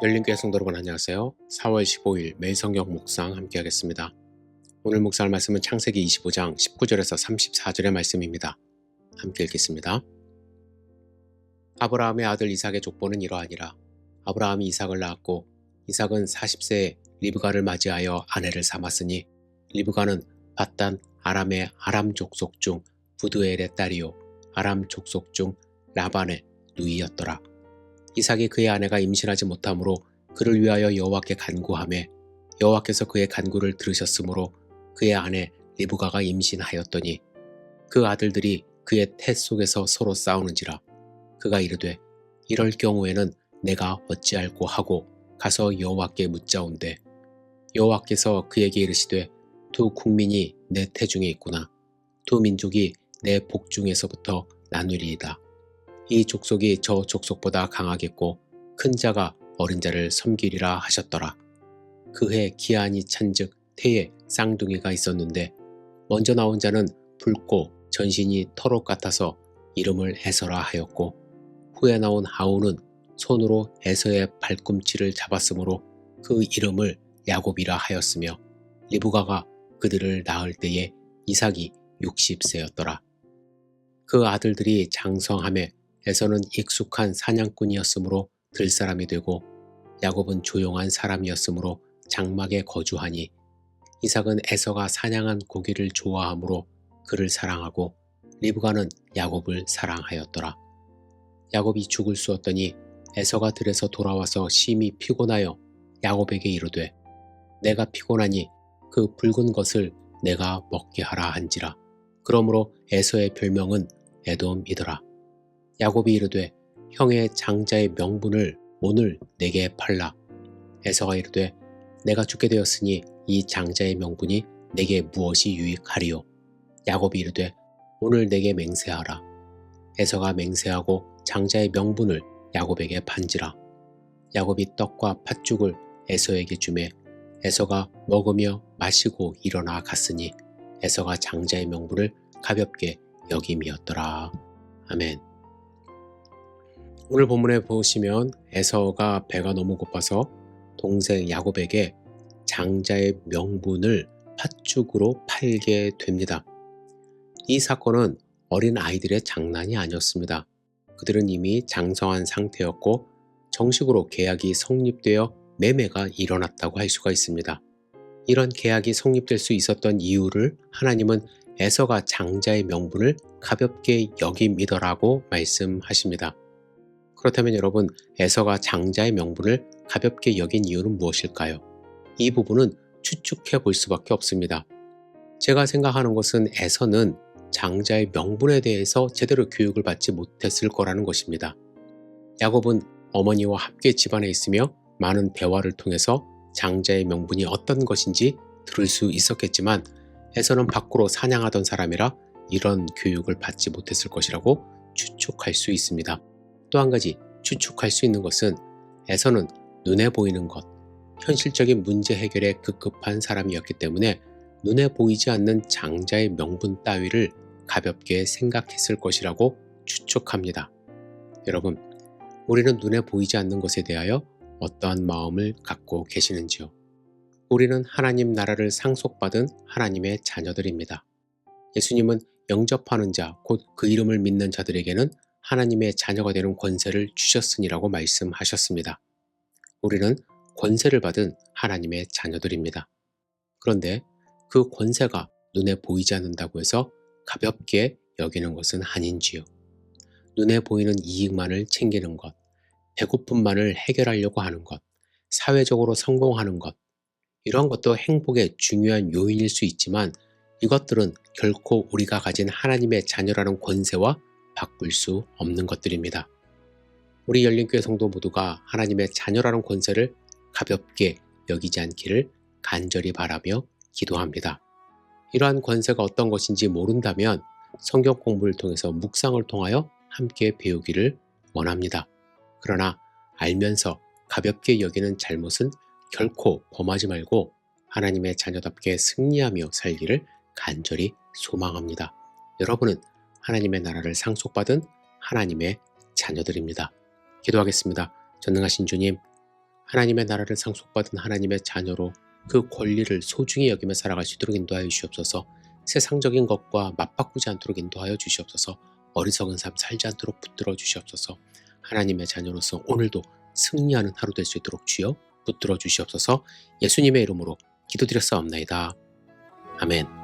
열린교회 성도 여러분 안녕하세요. 4월 15일 매일 성경 묵상 함께 하겠습니다. 오늘 묵상할 말씀은 창세기 25장 19절에서 34절의 말씀입니다. 함께 읽겠습니다. 아브라함의 아들 이삭의 족보는 이러하니라. 아브라함이 이삭을 낳았고 이삭은 40세에 리브가를 맞이하여 아내를 삼았으니 리브가는 밧단 아람의 아람 족속 중 부두엘의 딸이요 아람 족속 중 라반의 누이였더라. 이삭이 그의 아내가 임신하지 못하므로 그를 위하여 여호와께 간구하매 여호와께서 그의 간구를 들으셨으므로 그의 아내 리브가가 임신하였더니 그 아들들이 그의 태 속에서 서로 싸우는지라. 그가 이르되 이럴 경우에는 내가 어찌할꼬 하고 가서 여호와께 묻자온대 여호와께서 그에게 이르시되 두 국민이 내 태중에 있구나. 두 민족이 내 복중에서부터 나누리이다. 이 족속이 저 족속보다 강하겠고 큰 자가 어린 자를 섬기리라 하셨더라. 그해 기한이 찬즉 태에 쌍둥이가 있었는데 먼저 나온 자는 붉고 전신이 털옷 같아서 이름을 에서라 하였고 후에 나온 아우는 손으로 에서의 발꿈치를 잡았으므로 그 이름을 야곱이라 하였으며 리브가가 그들을 낳을 때에 이삭이 60세였더라. 그 아들들이 장성하매 에서는 익숙한 사냥꾼이었으므로 들사람이 되고 야곱은 조용한 사람이었으므로 장막에 거주하니 이삭은 에서가 사냥한 고기를 좋아하므로 그를 사랑하고 리브가는 야곱을 사랑하였더라. 야곱이 죽을 쑤었더니 에서가 들에서 돌아와서 심히 피곤하여 야곱에게 이르되 내가 피곤하니 그 붉은 것을 내가 먹게 하라 한지라. 그러므로 에서의 별명은 에돔이더라. 야곱이 이르되 형의 장자의 명분을 오늘 내게 팔라. 에서가 이르되 내가 죽게 되었으니 이 장자의 명분이 내게 무엇이 유익하리요. 야곱이 이르되 오늘 내게 맹세하라. 에서가 맹세하고 장자의 명분을 야곱에게 판지라. 야곱이 떡과 팥죽을 에서에게 주매 에서가 먹으며 마시고 일어나 갔으니 에서가 장자의 명분을 가볍게 여김이었더라. 아멘. 오늘 본문에 보시면 에서가 배가 너무 고파서 동생 야곱에게 장자의 명분을 팥죽으로 팔게 됩니다. 이 사건은 어린 아이들의 장난이 아니었습니다. 그들은 이미 장성한 상태였고 정식으로 계약이 성립되어 매매가 일어났다고 할 수가 있습니다. 이런 계약이 성립될 수 있었던 이유를 하나님은 에서가 장자의 명분을 가볍게 여김이더라고 말씀하십니다. 그렇다면 여러분, 에서가 장자의 명분을 가볍게 여긴 이유는 무엇일까요? 이 부분은 추측해 볼 수밖에 없습니다. 제가 생각하는 것은 에서는 장자의 명분에 대해서 제대로 교육을 받지 못했을 거라는 것입니다. 야곱은 어머니와 함께 집안에 있으며 많은 대화를 통해서 장자의 명분이 어떤 것인지 들을 수 있었겠지만 에서는 밖으로 사냥하던 사람이라 이런 교육을 받지 못했을 것이라고 추측할 수 있습니다. 또 한 가지 추측할 수 있는 것은 에서는 눈에 보이는 것, 현실적인 문제 해결에 급급한 사람이었기 때문에 눈에 보이지 않는 장자의 명분 따위를 가볍게 생각했을 것이라고 추측합니다. 여러분, 우리는 눈에 보이지 않는 것에 대하여 어떠한 마음을 갖고 계시는지요? 우리는 하나님 나라를 상속받은 하나님의 자녀들입니다. 예수님은 영접하는 자, 곧 그 이름을 믿는 자들에게는 하나님의 자녀가 되는 권세를 주셨으니라고 말씀하셨습니다. 우리는 권세를 받은 하나님의 자녀들입니다. 그런데 그 권세가 눈에 보이지 않는다고 해서 가볍게 여기는 것은 아닌지요. 눈에 보이는 이익만을 챙기는 것, 배고픔만을 해결하려고 하는 것, 사회적으로 성공하는 것, 이런 것도 행복의 중요한 요인일 수 있지만 이것들은 결코 우리가 가진 하나님의 자녀라는 권세와 바꿀 수 없는 것들입니다. 우리 열린교회 성도 모두가 하나님의 자녀라는 권세를 가볍게 여기지 않기를 간절히 바라며 기도합니다. 이러한 권세가 어떤 것인지 모른다면 성경 공부를 통해서 묵상을 통하여 함께 배우기를 원합니다. 그러나 알면서 가볍게 여기는 잘못은 결코 범하지 말고 하나님의 자녀답게 승리하며 살기를 간절히 소망합니다. 여러분은 하나님의 나라를 상속받은 하나님의 자녀들입니다. 기도하겠습니다. 전능하신 주님, 하나님의 나라를 상속받은 하나님의 자녀로 그 권리를 소중히 여기며 살아갈 수 있도록 인도하여 주시옵소서. 세상적인 것과 맞바꾸지 않도록 인도하여 주시옵소서. 어리석은 삶 살지 않도록 붙들어 주시옵소서. 하나님의 자녀로서 오늘도 승리하는 하루 될 수 있도록 주여 붙들어 주시옵소서. 예수님의 이름으로 기도드렸사옵나이다. 아멘.